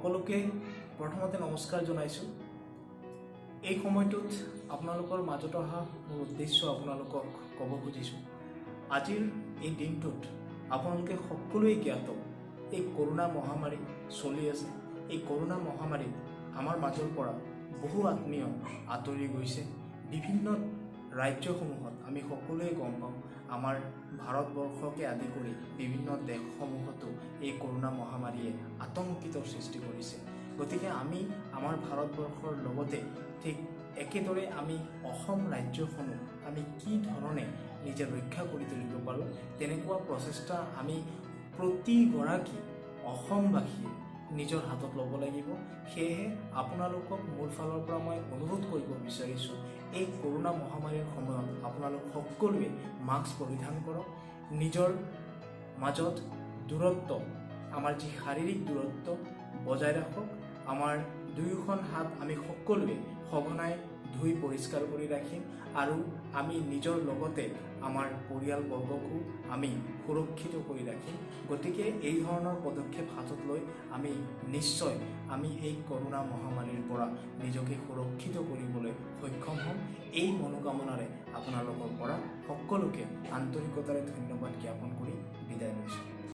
সকলোকে প্ৰথমতে নমস্কাৰ জনাইছোঁ। এই সময়টোত আপোনালোকৰ মাজত অহা মোৰ উদ্দেশ্য আপোনালোকক ক'ব খুজিছোঁ। আজিৰ এই দিনটোত আপোনালোকে সকলোৱে জ্ঞাত এই কৰোনা মহামাৰী চলি আছে। এই কৰোনা মহামাৰীত আমাৰ মাজৰ পৰা বহু আত্মীয় আঁতৰি গৈছে। বিভিন্ন ৰাজ্যসমূহত আমি সকলোৱে গম পাওঁ, আমাৰ ভাৰতবৰ্ষকে আদি কৰি বিভিন্ন দেশসমূহতো এই কৰোনা মহামাৰীয়ে আতংকিতৰ সৃষ্টি কৰিছে। গতিকে আমি আমাৰ ভাৰতবৰ্ষৰ লগতে ঠিক একেদৰে আমি অসম ৰাজ্যখনো আমি কি ধৰণে নিজে ৰক্ষা কৰি তুলিব পাৰোঁ, তেনেকুৱা প্ৰচেষ্টা আমি প্ৰতিগৰাকী অসমবাসীয়ে নিজৰ হাতত ল'ব লাগিব। সেয়েহে আপোনালোকক মোৰ ফালৰ পৰা মই অনুৰোধ কৰিব বিচাৰিছোঁ, এই কৰোনা মহামাৰীৰ সময়ত আপোনালোক সকলোৱে মাস্ক পৰিধান কৰক, নিজৰ মাজত দূৰত্ব, আমাৰ যি শাৰীৰিক দূৰত্ব বজাই ৰাখক, আমাৰ দুয়োখন হাত আমি সকলোৱে সঘনাই ধুই পৰিষ্কাৰ কৰি ৰাখিম আৰু আমি নিজৰ লগতে আমাৰ পৰিয়ালবৰ্গকো আমি সুৰক্ষিত কৰি ৰাখিম। গতিকে এই ধৰণৰ পদক্ষেপ হাতত লৈ আমি নিশ্চয় এই কৰোনা মহামাৰীৰ পৰা নিজকে সুৰক্ষিত কৰিবলৈ সক্ষম হ'ম। এই মনোকামনাৰে আপোনালোকৰ পৰা সকলোকে আন্তৰিকতাৰে ধন্যবাদ জ্ঞাপন কৰি বিদায় লৈছোঁ।